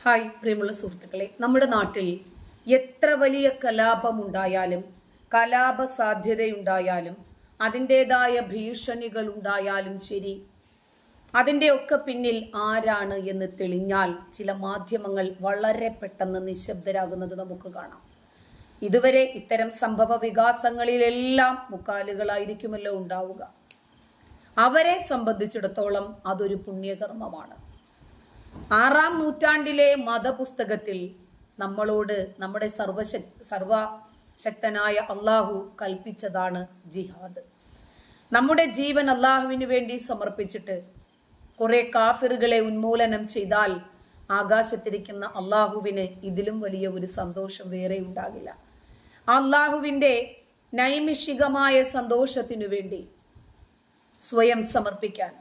Hi പ്രിയമുള്ള സുഹൃത്തുക്കളെ, നമ്മുടെ നാട്ടിൽ എത്ര വലിയ കലാപമുണ്ടായാലും കലാപ സാധ്യതയുണ്ടായാലും അതിൻ്റെതായ ഭീഷണികൾ ഉണ്ടായാലും ശരി, അതിൻ്റെ ഒക്കെ പിന്നിൽ ആരാണ് എന്ന് തെളിഞ്ഞാൽ ചില മാധ്യമങ്ങൾ വളരെ പെട്ടെന്ന് നിശബ്ദരാകുന്നത് നമുക്ക് കാണാം. ഇതുവരെ ഇത്തരം സംഭവ വികാസങ്ങളിലെല്ലാം മുക്കാലുകളായിരിക്കുമല്ലോ ഉണ്ടാവുക. അവരെ സംബന്ധിച്ചിടത്തോളം അതൊരു പുണ്യകർമ്മമാണ്. 6-ാം നൂറ്റാണ്ടിലെ മതപുസ്തകത്തിൽ നമ്മളോട് നമ്മുടെ സർവശക്തനായ അള്ളാഹു കൽപ്പിച്ചതാണ് ജിഹാദ്. നമ്മുടെ ജീവൻ അള്ളാഹുവിന് വേണ്ടി സമർപ്പിച്ചിട്ട് കുറെ കാഫിറുകളെ ഉന്മൂലനം ചെയ്താൽ ആകാശത്തിരിക്കുന്ന അള്ളാഹുവിന് ഇതിലും വലിയ ഒരു സന്തോഷം വേറെ ഉണ്ടാകില്ല. അള്ളാഹുവിൻ്റെ നൈമിഷികമായ സന്തോഷത്തിനു വേണ്ടി സ്വയം സമർപ്പിക്കാൻ,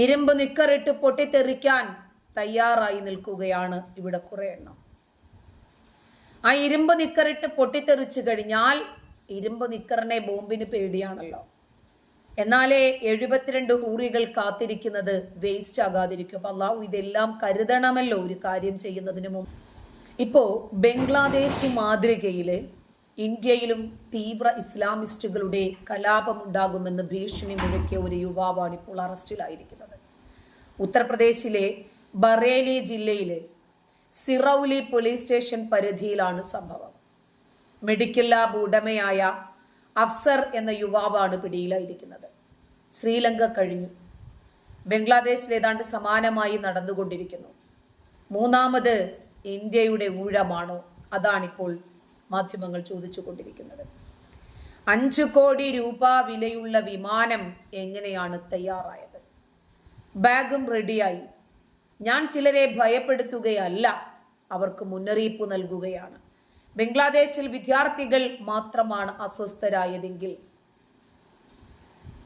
ഇരുമ്പ് നിക്കറിട്ട് പൊട്ടിത്തെറിക്കാൻ തയ്യാറായി നിൽക്കുകയാണ് ഇവിടെ കുറെ എണ്ണം. ആ ഇരുമ്പ് നിക്കറിട്ട് പൊട്ടിത്തെറിച്ചു കഴിഞ്ഞാൽ ഇരുമ്പ് നിക്കറിനെ ബോംബിന് പേടിയാണല്ലോ. എന്നാലേ 72 ഹൂറികൾ കാത്തിരിക്കുന്നത് വേസ്റ്റ് ആകാതിരിക്കും. അപ്പൊ അള്ളാഹു ഇതെല്ലാം കരുതണമല്ലോ ഒരു കാര്യം ചെയ്യുന്നതിന് മുമ്പ്. ഇപ്പോ ബംഗ്ലാദേശ് മാതൃകയില് ഇന്ത്യയിലും തീവ്ര ഇസ്ലാമിസ്റ്റുകളുടെ കലാപമുണ്ടാകുമെന്ന് ഭീഷണി മുഴക്കിയ ഒരു യുവാവാണ് ഇപ്പോൾ അറസ്റ്റിലായിരിക്കുന്നത്. ഉത്തർപ്രദേശിലെ ബറേലി ജില്ലയിലെ സിറൌലി പോലീസ് സ്റ്റേഷൻ പരിധിയിലാണ് സംഭവം. മെഡിക്കൽ ലാബ് ഉടമയായ അഫ്സർ എന്ന യുവാവാണ് പിടിയിലായിരിക്കുന്നത്. ശ്രീലങ്ക കഴിഞ്ഞു, ബംഗ്ലാദേശിൽ ഏതാണ്ട് സമാനമായി നടന്നുകൊണ്ടിരിക്കുന്നു. മൂന്നാമത് ഇന്ത്യയുടെ ഊഴമാണോ? അതാണിപ്പോൾ മാധ്യമങ്ങൾ ചോദിച്ചു കൊണ്ടിരിക്കുന്നത്. 5 കോടി രൂപ വിലയുള്ള വിമാനം എങ്ങനെയാണ് തയ്യാറായത്? ബാഗും റെഡിയായി. ഞാൻ ചിലരെ ഭയപ്പെടുത്തുകയല്ല, അവർക്ക് മുന്നറിയിപ്പ് നൽകുകയാണ്. ബംഗ്ലാദേശിൽ വിദ്യാർത്ഥികൾ മാത്രമാണ് അസ്വസ്ഥരായതെങ്കിൽ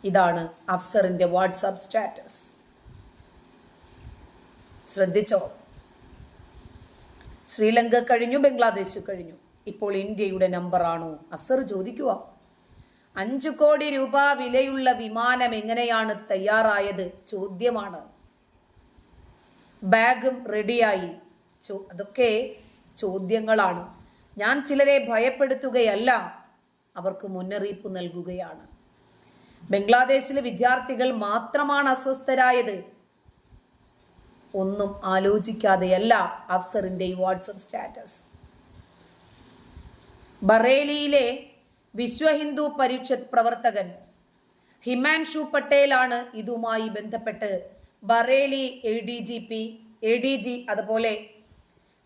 ഇതാണ് അഫ്സറിന്റെ വാട്സാപ്പ് സ്റ്റാറ്റസ്. ശ്രദ്ധിച്ചോ? ശ്രീലങ്ക കഴിഞ്ഞു, ബംഗ്ലാദേശ് കഴിഞ്ഞു, ഇപ്പോൾ ഇന്ത്യയുടെ നമ്പറാണോ? അഫ്സർ ചോദിക്കുക, 5 കോടി രൂപ വിലയുള്ള വിമാനം എങ്ങനെയാണ് തയ്യാറായത്? ചോദ്യമാണ്. ബാഗും റെഡിയായി. അതൊക്കെ ചോദ്യങ്ങളാണ്. ഞാൻ ചിലരെ ഭയപ്പെടുത്തുകയല്ല, അവർക്ക് മുന്നറിയിപ്പ് നൽകുകയാണ്. ബംഗ്ലാദേശിലെ വിദ്യാർത്ഥികൾ മാത്രമാണ് അസ്വസ്ഥരായത്. ഒന്നും ആലോചിക്കാതെയല്ല അഫ്സറിന്റെ ഈ വാട്സപ്പ് സ്റ്റാറ്റസ്. ബറേലിയിലെ വിശ്വ ഹിന്ദു പരിഷത്ത് പ്രവർത്തകൻ ഹിമാൻഷു പട്ടേലാണ് ഇതുമായി ബന്ധപ്പെട്ട് ബറേലി ADG അതുപോലെ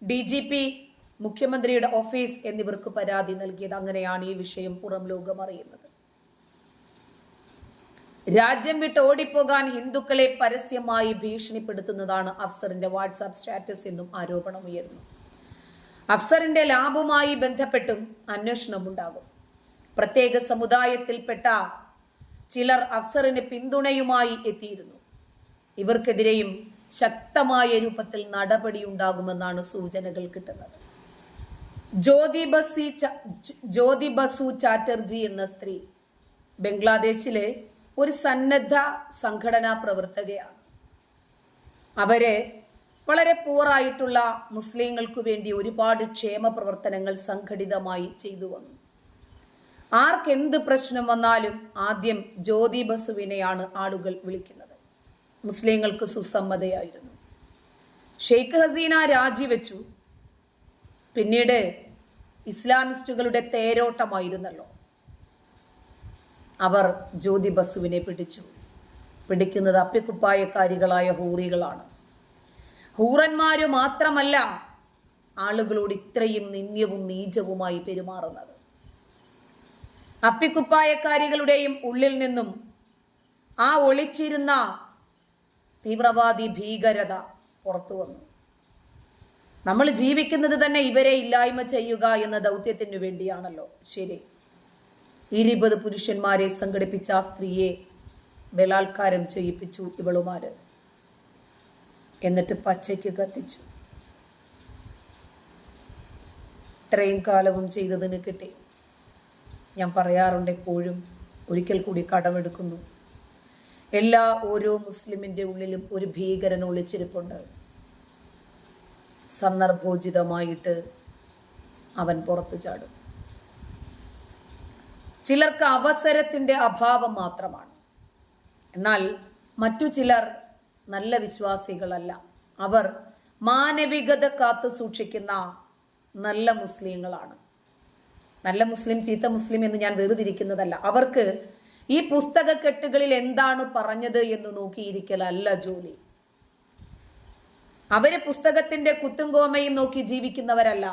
DGP, മുഖ്യമന്ത്രിയുടെ ഓഫീസ് എന്നിവർക്ക് പരാതി നൽകിയത്. അങ്ങനെയാണ് ഈ വിഷയം പുറം ലോകം അറിയുന്നത്. രാജ്യം വിട്ട് ഓടിപ്പോകാൻ ഹിന്ദുക്കളെ പരസ്യമായി ഭീഷണിപ്പെടുത്തുന്നതാണ് അഫ്സറിന്റെ വാട്സാപ്പ് സ്റ്റാറ്റസ് എന്നും ആരോപണമുയർന്നു. അഫ്സറിന്റെ ലാബുമായി ബന്ധപ്പെട്ടും അന്വേഷണമുണ്ടാകും. പ്രത്യേക സമുദായത്തിൽപ്പെട്ട ചിലർ അഫ്സറിന് പിന്തുണയുമായി എത്തിയിരുന്നു. ഇവർക്കെതിരെയും ശക്തമായ രൂപത്തിൽ നടപടിയുണ്ടാകുമെന്നാണ് സൂചനകൾ കിട്ടുന്നത്. ജ്യോതി ബസു ചാറ്റർജി എന്ന സ്ത്രീ ബംഗ്ലാദേശിലെ ഒരു സന്നദ്ധ സംഘടനാ പ്രവർത്തകയാണ്. അവര് വളരെ പൂറായിട്ടുള്ള മുസ്ലിങ്ങൾക്ക് വേണ്ടി ഒരുപാട് ക്ഷേമ പ്രവർത്തനങ്ങൾ സംഘടിതമായി ചെയ്തു വന്നു. ആർക്കെന്ത് പ്രശ്നം വന്നാലും ആദ്യം ജ്യോതി ബസുവിനെയാണ് ആളുകൾ വിളിക്കുന്നത്. മുസ്ലിങ്ങൾക്ക് സുസമ്മതയായിരുന്നു. ഷെയ്ഖ് ഹസീന രാജിവെച്ചു. പിന്നീട് ഇസ്ലാമിസ്റ്റുകളുടെ തേരോട്ടമായിരുന്നല്ലോ. അവർ ജ്യോതി ബസുവിനെ പിടിച്ചു. പിടിക്കുന്നത് അപ്പിക്കുപ്പായക്കാരികളായ ഹൂറികളാണ്. ഹൂറന്മാര് മാത്രമല്ല ആളുകളോട് ഇത്രയും നിന്ദ്യവും നീചവുമായി പെരുമാറുന്നത്. അപ്പിക്കുപ്പായക്കാരികളുടെയും ഉള്ളിൽ നിന്നും ആ ഒളിച്ചിരുന്ന തീവ്രവാദി ഭീകരത പുറത്തു വന്നു. നമ്മൾ ജീവിക്കുന്നത് തന്നെ ഇവരെ ഇല്ലായ്മ ചെയ്യുക എന്ന ദൗത്യത്തിനു വേണ്ടിയാണല്ലോ. ശരി, 20 പുരുഷന്മാരെ സംഘടിപ്പിച്ച ആ സ്ത്രീയെ ബലാത്കാരം ചെയ്യിപ്പിച്ചു ഇവളുമാര്. എന്നിട്ട് പച്ചയ്ക്ക് കത്തിച്ചു. ഇത്രയും കാലവും ചെയ്തതിന് കിട്ടി. ഞാൻ പറയാറുണ്ട് എപ്പോഴും, ഒരിക്കൽ കൂടി കടമെടുക്കുന്നു. ഓരോ മുസ്ലിമിൻ്റെ ഉള്ളിലും ഒരു ഭീകരൻ ഒളിച്ചിരിപ്പുണ്ട്. സന്ദർഭോചിതമായിട്ട് അവൻ പുറത്തു ചാടും. ചിലർക്ക് അവസരത്തിൻ്റെ അഭാവം മാത്രമാണ്. എന്നാൽ മറ്റു ചിലർ നല്ല വിശ്വാസികളല്ല. അവർ മാനവികത കാത്തു സൂക്ഷിക്കുന്ന നല്ല മുസ്ലിങ്ങളാണ്. നല്ല മുസ്ലിം ചീത്ത മുസ്ലിം എന്ന് ഞാൻ വേർതിരിക്കുന്നതല്ല. അവർക്ക് ഈ പുസ്തകക്കെട്ടുകളിൽ എന്താണ് പറഞ്ഞത് എന്ന് നോക്കിയിരിക്കലല്ല ജോലി. അവര് പുസ്തകത്തിന്റെ കുത്തും കോമയും നോക്കി ജീവിക്കുന്നവരല്ല.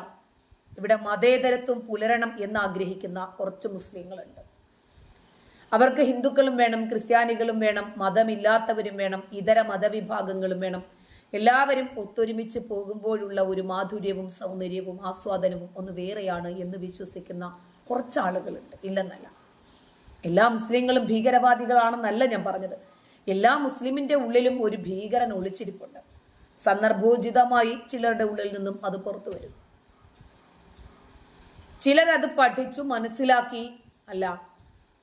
ഇവിടെ മതേതരത്വം പുലരണം എന്ന് ആഗ്രഹിക്കുന്ന കുറച്ച് മുസ്ലിങ്ങളുണ്ട്. അവർക്ക് ഹിന്ദുക്കളും വേണം, ക്രിസ്ത്യാനികളും വേണം, മതമില്ലാത്തവരും വേണം, ഇതര മതവിഭാഗങ്ങളും വേണം. എല്ലാവരും ഒത്തൊരുമിച്ച് പോകുമ്പോഴുള്ള ഒരു മാധുര്യവും സൗന്ദര്യവും ആസ്വാദനവും ഒന്ന് വേറെയാണ് എന്ന് വിശ്വസിക്കുന്ന കുറച്ചാളുകളുണ്ട്. ഇല്ലെന്നല്ല. എല്ലാ മുസ്ലിങ്ങളും ഭീകരവാദികളാണെന്നല്ല ഞാൻ പറഞ്ഞത്. എല്ലാ മുസ്ലിമിന്റെ ഉള്ളിലും ഒരു ഭീകരൻ ഒളിച്ചിരിപ്പുണ്ട്. സന്ദർഭോചിതമായി ചിലരുടെ ഉള്ളിൽ നിന്നും അത് പുറത്തു വരും. ചിലരത് പഠിച്ചു മനസ്സിലാക്കി, അല്ല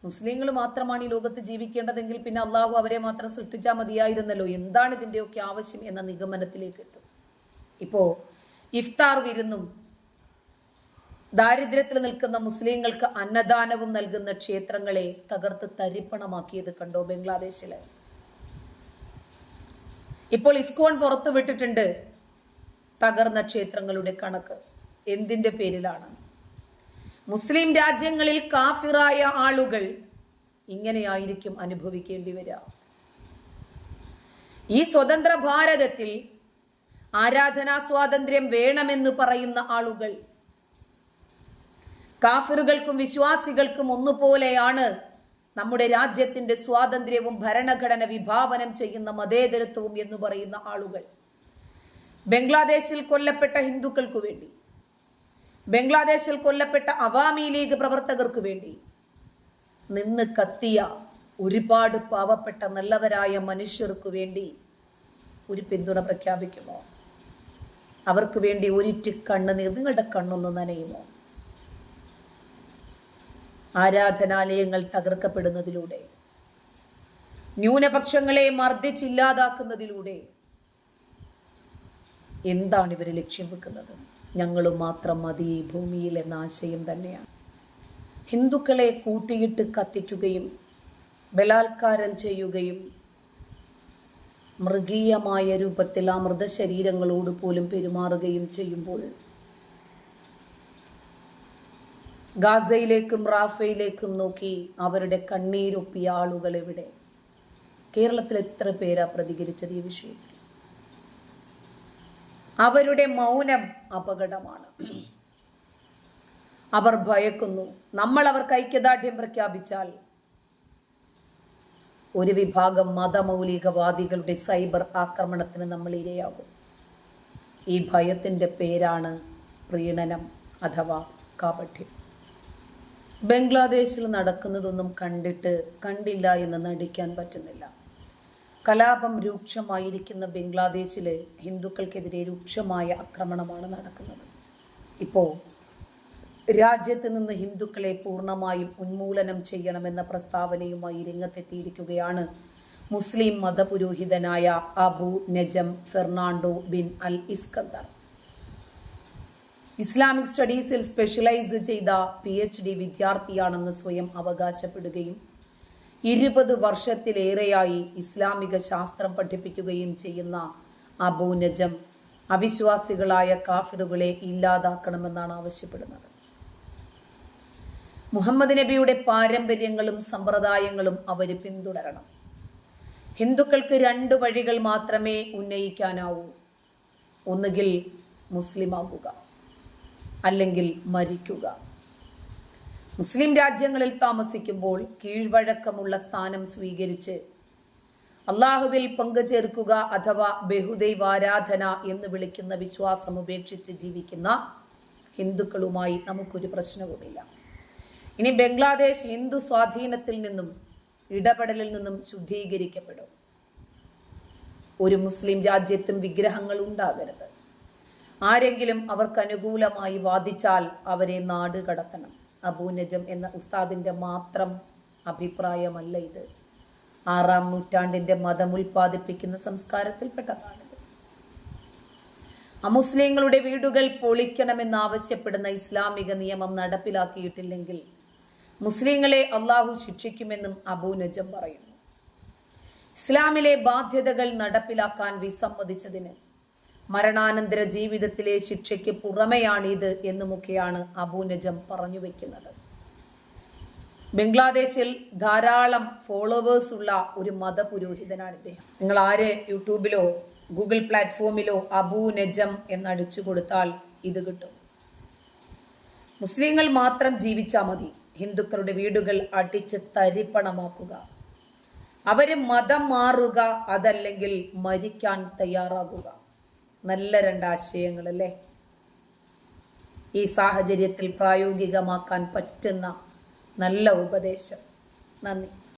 മുസ്ലിങ്ങൾ മാത്രമാണ് ഈ ലോകത്ത് ജീവിക്കേണ്ടതെങ്കിൽ പിന്നെ അള്ളാഹു അവരെ മാത്രം സൃഷ്ടിച്ചാൽ മതിയായിരുന്നല്ലോ, എന്താണ് ഇതിൻ്റെയൊക്കെ ആവശ്യം എന്ന നിഗമനത്തിലേക്ക് എത്തും. ഇപ്പോ ഇഫ്താർ വിരുന്നും ദാരിദ്ര്യത്തിൽ നിൽക്കുന്ന മുസ്ലിങ്ങൾക്ക് അന്നദാനവും നൽകുന്ന ക്ഷേത്രങ്ങളെ തകർത്ത് തരിപ്പണമാക്കിയത് കണ്ടോ ബംഗ്ലാദേശില്. ഇപ്പോൾ ഇസ്കോൺ പുറത്തുവിട്ടിട്ടുണ്ട് തകർന്ന ക്ഷേത്രങ്ങളുടെ കണക്ക്. എന്തിന്റെ പേരിലാണ്? മുസ്ലിം രാജ്യങ്ങളിൽ കാഫിറായ ആളുകൾ ഇങ്ങനെയായിരിക്കും അനുഭവിക്കേണ്ടി വരിക. ഈ സ്വതന്ത്ര ഭാരതത്തിൽ ആരാധനാ സ്വാതന്ത്ര്യം വേണമെന്ന് പറയുന്ന ആളുകൾ കാഫിറുകൾക്കും വിശ്വാസികൾക്കും ഒന്നുപോലെയാണ് നമ്മുടെ രാജ്യത്തിന്റെ സ്വാതന്ത്ര്യവും ഭരണഘടന വിഭാവനം ചെയ്യുന്ന മതേതരത്വവും എന്ന് പറയുന്ന ആളുകൾ ബംഗ്ലാദേശിൽ കൊല്ലപ്പെട്ട ഹിന്ദുക്കൾക്കു വേണ്ടി, ബംഗ്ലാദേശിൽ കൊല്ലപ്പെട്ട അവാമി ലീഗ് പ്രവർത്തകർക്ക് വേണ്ടി നിന്ന് കത്തിയ ഒരുപാട് പാവപ്പെട്ട നല്ലവരായ മനുഷ്യർക്ക് വേണ്ടി ഒരു പിന്തുണ പ്രഖ്യാപിക്കുമോ? അവർക്ക് വേണ്ടി ഒരിറ്റ് കണ്ണുനീർ നിങ്ങളുടെ കണ്ണൊന്ന് നനയുമോ? ആരാധനാലയങ്ങൾ തകർക്കപ്പെടുന്നതിലൂടെ, ന്യൂനപക്ഷങ്ങളെ മർദ്ദിച്ചില്ലാതാക്കുന്നതിലൂടെ എന്താണ് ഇവർ ലക്ഷ്യം വെക്കുന്നത്? ഞങ്ങൾ മാത്രം മതി ഈ ഭൂമിയിൽ എന്ന ആശയം തന്നെയാണ്. ഹിന്ദുക്കളെ കൂട്ടിയിട്ട് കത്തിക്കുകയും ബലാത്കാരം ചെയ്യുകയും മൃഗീയമായ രൂപത്തിൽ ആ മൃതശരീരങ്ങളോട് പോലും പെരുമാറുകയും ചെയ്യുമ്പോൾ ഗാസയിലേക്കും റാഫയിലേക്കും നോക്കി അവരുടെ കണ്ണീരൊപ്പിയ ആളുകൾ എവിടെ? കേരളത്തിൽ എത്ര പേരാ പ്രതികരിച്ചത് ഈ വിഷയത്തിൽ? അവരുടെ മൗനം അപകടമാണ്. അവർ ഭയക്കുന്നു. നമ്മൾ അവർക്ക് ഐക്യദാർഢ്യം പ്രഖ്യാപിച്ചാൽ ഒരു വിഭാഗം മതമൗലികവാദികളുടെ സൈബർ ആക്രമണത്തിന് നമ്മൾ ഇരയാകും. ഈ ഭയത്തിൻ്റെ പേരാണ് പ്രീണനം അഥവാ കാപഠ്യം. ബംഗ്ലാദേശിൽ നടക്കുന്നതൊന്നും കണ്ടില്ല എന്ന് നടിക്കാൻ പറ്റുന്നില്ല. കലാപം രൂക്ഷമായിരിക്കുന്ന ബംഗ്ലാദേശിൽ ഹിന്ദുക്കൾക്കെതിരെ രൂക്ഷമായ ആക്രമണമാണ് നടക്കുന്നത്. ഇപ്പോൾ രാജ്യത്ത് നിന്ന് ഹിന്ദുക്കളെ പൂർണ്ണമായും ഉന്മൂലനം ചെയ്യണമെന്ന പ്രസ്താവനയുമായി രംഗത്തെത്തിയിരിക്കുകയാണ് മുസ്ലിം മതപുരോഹിതനായ അബു നജം ഫെർണാണ്ടോ ബിൻ അൽ ഇസ്കന്ദർ. ഇസ്ലാമിക് സ്റ്റഡീസിൽ സ്പെഷ്യലൈസ് ചെയ്ത PhD വിദ്യാർത്ഥിയാണെന്ന് സ്വയം അവകാശപ്പെടുകയും 20 വർഷത്തിലേറെയായി ഇസ്ലാമിക ശാസ്ത്രം പഠിപ്പിക്കുകയും ചെയ്യുന്ന അബു നജം അവിശ്വാസികളായ കാഫിറുകളെ ഇല്ലാതാക്കണമെന്നാണ് ആവശ്യപ്പെടുന്നത്. മുഹമ്മദ് നബിയുടെ പാരമ്പര്യങ്ങളും സമ്പ്രദായങ്ങളും അവർ പിന്തുടരണം. ഹിന്ദുക്കൾക്ക് 2 വഴികൾ മാത്രമേ ഉന്നയിക്കാനാവൂ. ഒന്നുകിൽ മുസ്ലിമാകുക, അല്ലെങ്കിൽ മരിക്കുക. മുസ്ലിം രാജ്യങ്ങളിൽ താമസിക്കുമ്പോൾ കീഴ്വഴക്കമുള്ള സ്ഥാനം സ്വീകരിച്ച് അള്ളാഹുവിൽ പങ്കുചേർക്കുക അഥവാ ബഹുദൈവാരാധന എന്ന് വിളിക്കുന്ന വിശ്വാസം ഉപേക്ഷിച്ച് ജീവിക്കുന്ന ഹിന്ദുക്കളുമായി നമുക്കൊരു പ്രശ്നവുമില്ല. ഇനി ബംഗ്ലാദേശ് ഹിന്ദു സ്വാധീനത്തിൽ നിന്നും ഇടപെടലിൽ നിന്നും ശുദ്ധീകരിക്കപ്പെടും. ഒരു മുസ്ലിം രാജ്യത്തും വിഗ്രഹങ്ങൾ ഉണ്ടാകരുത്. ആരെങ്കിലും അവർക്ക് അനുകൂലമായി വാദിച്ചാൽ അവരെ നാട് കടത്തണം. അബൂ നജം എന്ന ഉസ്താദിന്റെ മാത്രം അഭിപ്രായമല്ല ഇത്. 6-ാം നൂറ്റാണ്ടിന്റെ മതം ഉൽപ്പാദിപ്പിക്കുന്ന സംസ്കാരത്തിൽപ്പെട്ടതാണിത്. അമുസ്ലിങ്ങളുടെ വീടുകൾ പൊളിക്കണമെന്നാവശ്യപ്പെടുന്ന ഇസ്ലാമിക നിയമം നടപ്പിലാക്കിയിട്ടില്ലെങ്കിൽ മുസ്ലിങ്ങളെ അള്ളാഹു ശിക്ഷിക്കുമെന്നും അബൂ നജം പറയുന്നു. ഇസ്ലാമിലെ ബാധ്യതകൾ നടപ്പിലാക്കാൻ വിസമ്മതിച്ചതിന് മരണാനന്തര ജീവിതത്തിലെ ശിക്ഷയ്ക്ക് പുറമെയാണിത് എന്നുമൊക്കെയാണ് അബൂ നജം പറഞ്ഞു വെക്കുന്നത്. ബംഗ്ലാദേശിൽ ധാരാളം ഫോളോവേഴ്സ് ഉള്ള ഒരു മതപുരോഹിതനാണ് ഇദ്ദേഹം. നിങ്ങൾ ആര് യൂട്യൂബിലോ ഗൂഗിൾ പ്ലാറ്റ്ഫോമിലോ അബൂ നജം എന്നടിച്ചു കൊടുത്താൽ ഇത് കിട്ടും. മുസ്ലിങ്ങൾ മാത്രം ജീവിച്ചാൽ മതി, ഹിന്ദുക്കളുടെ വീടുകൾ അടിച്ച് തരിപ്പണമാക്കുക, അവര് മതം മാറുക, അതല്ലെങ്കിൽ മരിക്കാൻ തയ്യാറാകുക. നല്ല രണ്ടാശയങ്ങൾ അല്ലേ? ഈ സാഹചര്യത്തിൽ പ്രായോഗികമാക്കാൻ പറ്റുന്ന നല്ല ഉപദേശം. നന്ദി.